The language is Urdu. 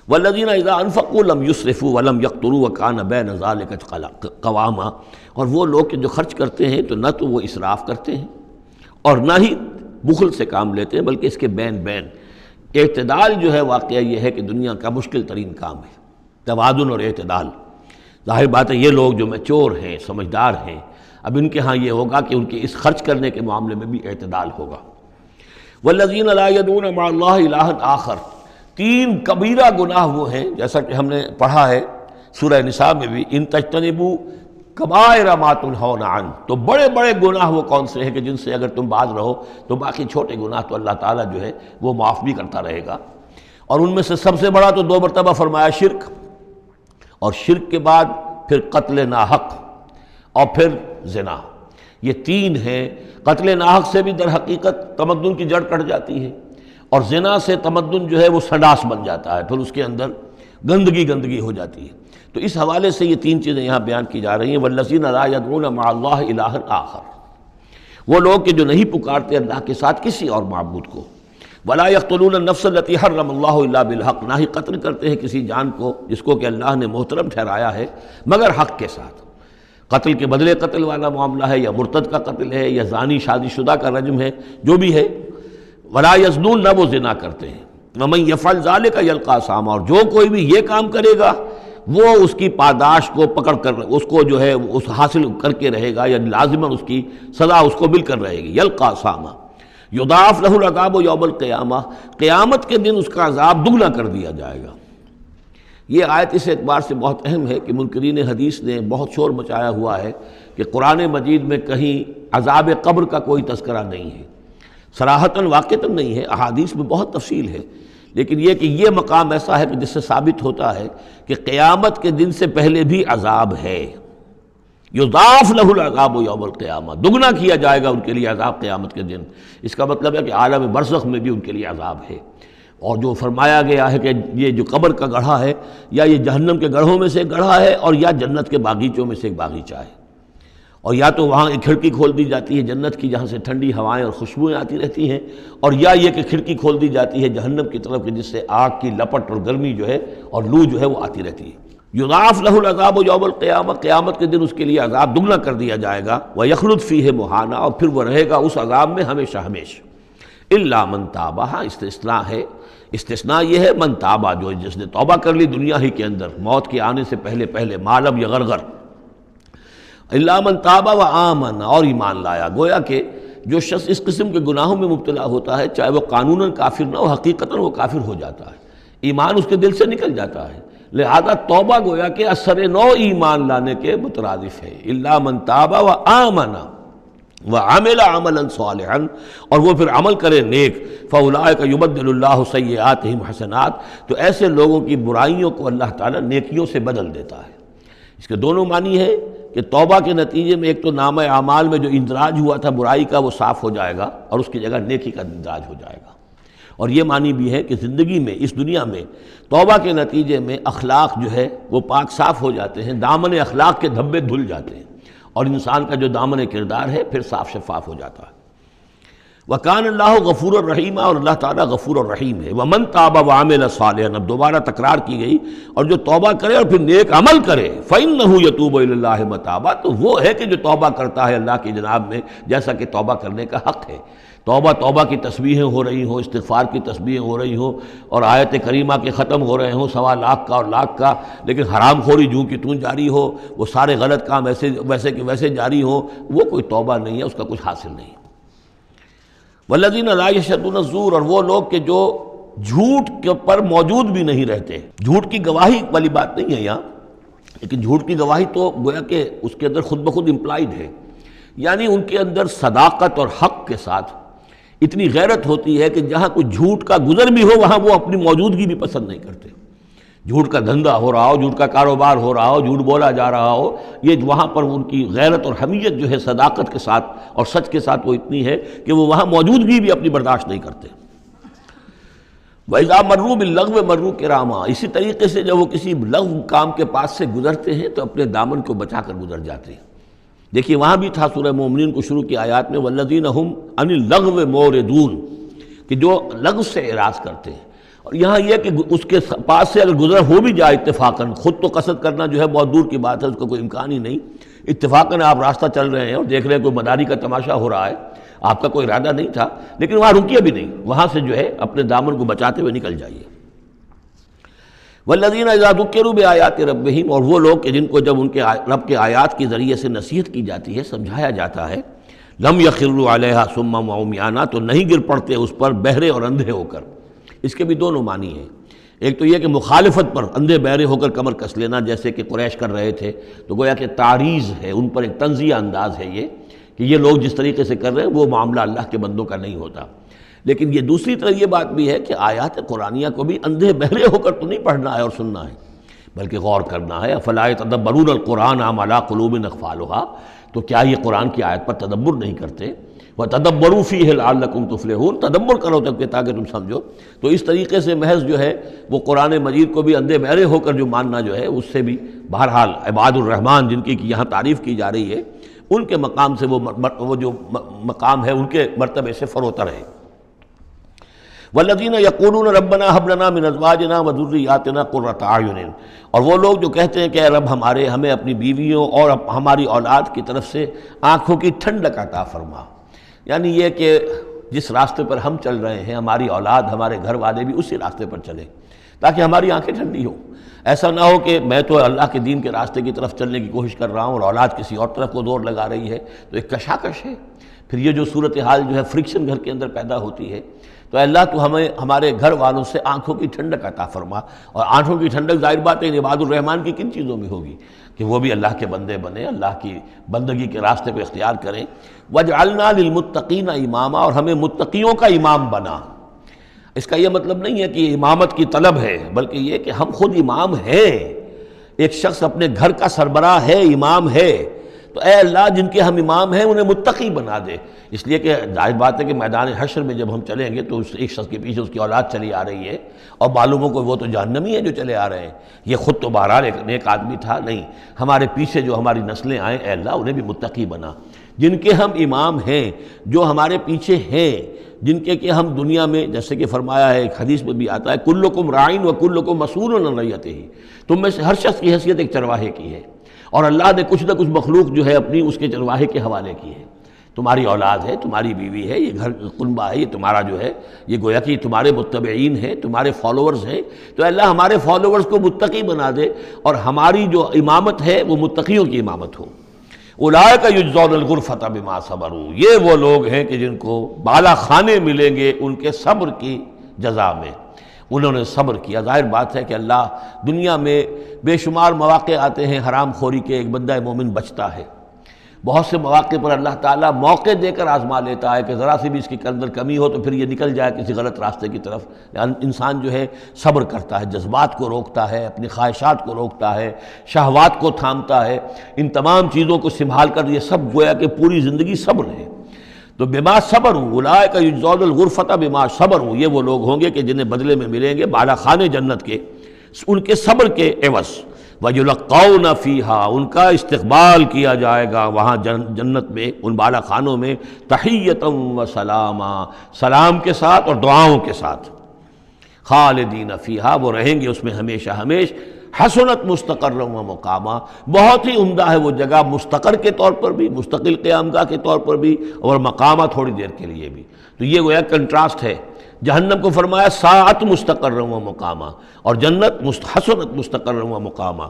والذین اذا انفقوا لم یسرفوا ولم یقتروا وکان بین ذلک قواما، اور وہ لوگ کہ جو خرچ کرتے ہیں تو نہ تو وہ اسراف کرتے ہیں اور نہ ہی بخل سے کام لیتے ہیں، بلکہ اس کے بین بین اعتدال جو ہے واقعہ یہ ہے کہ دنیا کا مشکل ترین کام ہے، توازن اور اعتدال۔ ظاہر بات ہے یہ لوگ جو میچور ہیں، سمجھدار ہیں، اب ان کے ہاں یہ ہوگا کہ ان کے اس خرچ کرنے کے معاملے میں بھی اعتدال ہوگا۔ والذین لا یدعون مع اللہ الہا آخر، تین کبیرہ گناہ وہ ہیں جیسا کہ ہم نے پڑھا ہے سورہ نساء میں بھی، ان تجتنبوا کبائر ما تنہون عنہ، تو بڑے بڑے گناہ وہ کون سے ہیں کہ جن سے اگر تم باز رہو تو باقی چھوٹے گناہ تو اللہ تعالیٰ جو ہے وہ معاف بھی کرتا رہے گا۔ اور ان میں سے سب سے بڑا تو 2 مرتبہ فرمایا شرک، اور شرک کے بعد پھر قتل ناحق اور پھر زنا، یہ 3 ہیں۔ قتل ناحق سے بھی در حقیقت تمدن کی جڑ کٹ جاتی ہے، اور زنا سے تمدن جو ہے وہ سنڈاس بن جاتا ہے، پھر اس کے اندر گندگی ہو جاتی ہے۔ تو اس حوالے سے یہ 3 چیزیں یہاں بیان کی جا رہی ہیں۔ والذین لا یدعون مع اللہ الہا آخر، وہ لوگ کہ جو نہیں پکارتے اللہ کے ساتھ کسی اور معبود کو۔ ولا یقتلون النفس التی حرم اللہ الا بالحق، نہ ہی قتل کرتے ہیں کسی جان کو جس کو کہ اللہ نے محترم ٹھہرایا ہے مگر حق کے ساتھ۔ قتل کے بدلے قتل والا معاملہ ہے، یا مرتد کا قتل ہے، یا زانی شادی شدہ کا رجم ہے، جو بھی ہے۔ ولا یزنون، نہ وہ زنا کرتے ہیں۔ ومن یفعل ذلک یلقی اثاما، اور جو کوئی بھی یہ کام کرے گا وہ اس کی پاداش کو پکڑ کر اس کو جو ہے اس حاصل کر کے رہے گا، یا لازماً اس کی سزا اس کو مل کر رہے گی۔ یلقی اثاما یضاعف لہ العذاب یوم القیامہ، قیامت کے دن اس کا عذاب دگنا کر دیا جائے گا۔ یہ آیت اس اعتبار سے بہت اہم ہے کہ منکرین حدیث نے بہت شور مچایا ہوا ہے کہ قرآن مجید میں کہیں عذاب قبر کا کوئی تذکرہ نہیں ہے، صراحتاً واقعتاً نہیں ہے، احادیث میں بہت تفصیل ہے، لیکن یہ کہ یہ مقام ایسا ہے کہ جس سے ثابت ہوتا ہے کہ قیامت کے دن سے پہلے بھی عذاب ہے۔ یضاعف لہ العذاب یوم القیامہ، دگنا کیا جائے گا ان کے لیے عذاب قیامت کے دن۔ اس کا مطلب ہے کہ عالم برزخ میں بھی ان کے لیے عذاب ہے۔ اور جو فرمایا گیا ہے کہ یہ جو قبر کا گڑھا ہے، یا یہ جہنم کے گڑھوں میں سے ایک گڑھا ہے، اور یا جنت کے باغیچوں میں سے ایک باغیچہ ہے، اور یا تو وہاں ایک کھڑکی کھول دی جاتی ہے جنت کی جہاں سے ٹھنڈی ہوائیں اور خوشبوئیں آتی رہتی ہیں، اور یا یہ کہ کھڑکی کھول دی جاتی ہے جہنم کی طرف کہ جس سے آگ کی لپٹ اور گرمی جو ہے اور لو جو ہے وہ آتی رہتی ہے۔ یضاعف لہ العذاب یوم القیامہ، قیامت کے دن اس کے لیے عذاب دگنا کر دیا جائے گا۔ ویخلد فیہ مہانا، اور پھر وہ رہے گا اس عذاب میں ہمیشہ ہمیشہ۔ الا من تاب، ہاں استثناء ہے، استثناء یہ ہے من تابہ، جو جس نے توبہ کر لی دنیا ہی کے اندر موت کے آنے سے پہلے ما لم یغرغر۔ الا من تاب و آمن، اور ایمان لایا۔ گویا کہ جو شخص اس قسم کے گناہوں میں مبتلا ہوتا ہے، چاہے وہ قانوناً کافر نہ ہو، حقیقتاً وہ کافر ہو جاتا ہے، ایمان اس کے دل سے نکل جاتا ہے۔ لہذا توبہ گویا کہ اثر نو ایمان لانے کے مترادف ہے۔ الا من تاب و آمن وعمل عملا صالحا، اور وہ پھر عمل کرے نیک، فاولئک یبدل اللہ سیئاتہم حسنات، تو ایسے لوگوں کی برائیوں کو اللہ تعالیٰ نیکیوں سے بدل دیتا ہے۔ اس کے دونوں معنی ہے کہ توبہ کے نتیجے میں ایک تو نامہ اعمال میں جو اندراج ہوا تھا برائی کا وہ صاف ہو جائے گا، اور اس کی جگہ نیکی کا اندراج ہو جائے گا۔ اور یہ معنی بھی ہے کہ زندگی میں اس دنیا میں توبہ کے نتیجے میں اخلاق جو ہے وہ پاک صاف ہو جاتے ہیں، دامن اخلاق کے دھبے دھل جاتے ہیں، اور انسان کا جو دامن کردار ہے پھر صاف شفاف ہو جاتا ہے۔ وَكَانَ اللَّهُ غَفُورًا رَحِيمًا، اور اللہ تعالیٰ غفور الرحیم ہے۔ وَمَن تَابَ وَعَمِلَ صَالِحًا، اب دوبارہ تکرار کی گئی، اور جو توبہ کرے اور پھر نیک عمل کرے، فَإِنَّهُ يَتُوبُ إِلَى اللَّهِ مَتَابًا، تو وہ ہے کہ جو توبہ کرتا ہے اللہ کی جناب میں جیسا کہ توبہ کرنے کا حق ہے۔ توبہ کی تسبیحیں ہو رہی ہوں، استغفار کی تسبیحیں ہو رہی ہوں، اور آیت کریمہ کے ختم ہو رہے ہوں 1.25 لاکھ کا اور لاکھ کا، لیکن حرام خوری جوں کی توں جاری ہو، وہ سارے غلط کام ویسے کہ ویسے جاری ہوں، وہ کوئی توبہ نہیں ہے، اس کا کچھ حاصل نہیں۔ والذین لا یشهدون الزور، اور وہ لوگ کہ جو جھوٹ کے پر موجود بھی نہیں رہتے۔ جھوٹ کی گواہی والی بات نہیں ہے یہاں، لیکن جھوٹ کی گواہی تو گویا کہ اس کے اندر خود بخود امپلائڈ ہے، یعنی ان کے اندر صداقت اور حق کے ساتھ اتنی غیرت ہوتی ہے کہ جہاں کوئی جھوٹ کا گزر بھی ہو وہاں وہ اپنی موجودگی بھی پسند نہیں کرتے۔ جھوٹ کا دھندا ہو رہا ہو، جھوٹ کا کاروبار ہو رہا ہو، جھوٹ بولا جا رہا ہو، یہ وہاں پر ان کی غیرت اور حمیت جو ہے صداقت کے ساتھ اور سچ کے ساتھ وہ اتنی ہے کہ وہ وہاں موجودگی بھی اپنی برداشت نہیں کرتے۔ وَإِذَا مَرُّوا بِاللَّغْوِ مَرُّوا كِرَامًا، اسی طریقے سے جب وہ کسی لغو کام کے پاس سے گزرتے ہیں تو اپنے دامن کو بچا کر گزر جاتے ہیں۔ دیکھیے وہاں بھی تھا سورہ مومنین کو شروع کی آیات میں وَالَّذِينَ هُمْ عَنِ اللَّغْوِ مُعْرِضُونَ، کہ جو لغو سے اعراض کرتے ہیں، اور یہاں یہ کہ اس کے پاس سے اگر گزر ہو بھی جائے اتفاقاً، خود تو قصد کرنا جو ہے بہت دور کی بات ہے، اس کا کوئی امکان ہی نہیں، اتفاقاً آپ راستہ چل رہے ہیں اور دیکھ رہے ہیں کوئی مداری کا تماشا ہو رہا ہے، آپ کا کوئی ارادہ نہیں تھا، لیکن وہاں رکیے بھی نہیں، وہاں سے جو ہے اپنے دامن کو بچاتے ہوئے نکل جائیے۔ والذین اذا ذکروا بآیات ربہم، اور وہ لوگ کہ جن کو جب ان کے رب کے آیات کے ذریعے سے نصیحت کی جاتی ہے، سمجھایا جاتا ہے، لم یخروا علیہا صما وعمیانا، تو نہیں گر پڑتے اس پر بہرے اور اندھے ہو کر۔ اس کے بھی دونوں معنی ہیں، ایک تو یہ کہ مخالفت پر اندھے بہرے ہو کر کمر کس لینا، جیسے کہ قریش کر رہے تھے، تو گویا کہ تعریض ہے، ان پر ایک طنزیہ انداز ہے یہ کہ یہ لوگ جس طریقے سے کر رہے ہیں وہ معاملہ اللہ کے بندوں کا نہیں ہوتا۔ لیکن یہ دوسری طرف یہ بات بھی ہے کہ آیات قرآنیہ کو بھی اندھے بہرے ہو کر تو نہیں پڑھنا ہے اور سننا ہے، بلکہ غور کرنا ہے۔ افلا یتدبرون القرآن ام علی قلوب اقفالها، تو کیا یہ قرآن کی آیت پر تدبر نہیں کرتے؟ وَتَدَبَّرُوا فِيهِ لَعَلَّكُمْ تُفْلِحُونَ، تدبر کرو تاکہ تم سمجھو۔ تو اس طریقے سے محض جو ہے وہ قرآن مجید کو بھی اندھے بہرے ہو کر جو ماننا جو ہے اس سے بھی بہرحال عباد الرحمن جن کی یہاں تعریف کی جا رہی ہے ان کے مقام سے وہ جو مقام ہے ان کے مرتبے سے فروتر ہے۔ والذین یقولون ربنا ھب لنا من ازواجنا وذریاتنا قرۃ اعین، اور وہ لوگ جو کہتے ہیں کہ اے رب ہمیں اپنی بیویوں اور ہماری اولاد کی طرف سے آنکھوں کی ٹھنڈک عطا فرما، یعنی یہ کہ جس راستے پر ہم چل رہے ہیں ہماری اولاد ہمارے گھر والے بھی اسی راستے پر چلیں تاکہ ہماری آنکھیں ٹھنڈی ہوں۔ ایسا نہ ہو کہ میں تو اللہ کے دین کے راستے کی طرف چلنے کی کوشش کر رہا ہوں اور اولاد کسی اور طرف کو دور لگا رہی ہے، تو ایک کشاکش ہے۔ پھر یہ جو صورتحال جو ہے فرکشن گھر کے اندر پیدا ہوتی ہے، تو اللہ تو ہمیں ہمارے گھر والوں سے آنکھوں کی ٹھنڈک عطا فرما، اور آنکھوں کی ٹھنڈک ظاہر بات ہے عباد الرحمن کی کن چیزوں میں ہوگی کہ وہ بھی اللہ کے بندے بنے، اللہ کی بندگی کے راستے پہ اختیار کریں۔ وَاجْعَلْنَا لِلْمُتَّقِينَ اماما، اور ہمیں متقیوں کا امام بنا۔ اس کا یہ مطلب نہیں ہے کہ یہ امامت کی طلب ہے، بلکہ یہ کہ ہم خود امام ہیں، ایک شخص اپنے گھر کا سربراہ ہے، امام ہے، تو اے اللہ جن کے ہم امام ہیں انہیں متقی بنا دے۔ اس لیے کہ ظاہر بات ہے کہ میدان حشر میں جب ہم چلیں گے تو اس ایک شخص کے پیچھے اس کی اولاد چلی آ رہی ہے اور معلوم ہو کہ وہ تو جہنمی ہے جو چلے آ رہے ہیں، یہ خود تو بہرحال ایک نیک آدمی تھا، نہیں، ہمارے پیچھے جو ہماری نسلیں آئیں اے اللہ انہیں بھی متقی بنا، جن کے ہم امام ہیں، جو ہمارے پیچھے ہیں، جن کے کہ ہم دنیا میں جیسے کہ فرمایا ہے ایک حدیث میں بھی آتا ہے کلکم راعٍ وکلکم مسئول عن رعیتہ، تم میں سے ہر شخص کی حیثیت ایک چرواہے کی ہے، اور اللہ نے کچھ نہ کچھ مخلوق جو ہے اپنی اس کے چرواہے کے حوالے کی ہے۔ تمہاری اولاد ہے، تمہاری بیوی ہے، یہ گھر کنبہ ہے، یہ تمہارا جو ہے یہ گویا کہ تمہارے متبعین ہیں، تمہارے فالوورز ہیں، تو اللہ ہمارے فالوورز کو متقی بنا دے اور ہماری جو امامت ہے وہ متقیوں کی امامت ہو۔ اولئک یجزون الغرفۃ بما صبروا، یہ وہ لوگ ہیں کہ جن کو بالا خانے ملیں گے ان کے صبر کی جزا میں، انہوں نے صبر کیا۔ ظاہر بات ہے کہ اللہ دنیا میں بے شمار مواقع آتے ہیں حرام خوری کے، ایک بندہ مومن بچتا ہے، بہت سے مواقع پر اللہ تعالیٰ موقع دے کر آزما لیتا ہے کہ ذرا سی بھی اس کی اندر کمی ہو تو پھر یہ نکل جائے کسی غلط راستے کی طرف۔ انسان جو ہے صبر کرتا ہے، جذبات کو روکتا ہے، اپنی خواہشات کو روکتا ہے، شہوات کو تھامتا ہے، ان تمام چیزوں کو سنبھال کر یہ سب گویا کہ پوری زندگی صبر ہے۔ تو بما صبروا اولئک یجزون الغرفۃ بما صبروا، یہ وہ لوگ ہوں گے کہ جنہیں بدلے میں ملیں گے بالا خانے جنت کے ان کے صبر کے عوض۔ وَيُلَقَّوْنَ فِيهَا، ان کا استقبال کیا جائے گا وہاں جنت میں، ان بالا خانوں میں، تحیۃ و سلاما، سلام کے ساتھ اور دعاؤں کے ساتھ۔ خالدین فیہا، وہ رہیں گے اس میں ہمیشہ ہمیش۔ حسنت مستقرا و مقاما، بہت ہی عمدہ ہے وہ جگہ، مستقر کے طور پر بھی، مستقل قیام گاہ کے طور پر بھی، اور مقامہ تھوڑی دیر کے لیے بھی۔ تو یہ گویا کنٹراسٹ ہے، جہنم کو فرمایا ساعت مستقرا و مقاما، اور جنت حسنت مستقرا و مقاما۔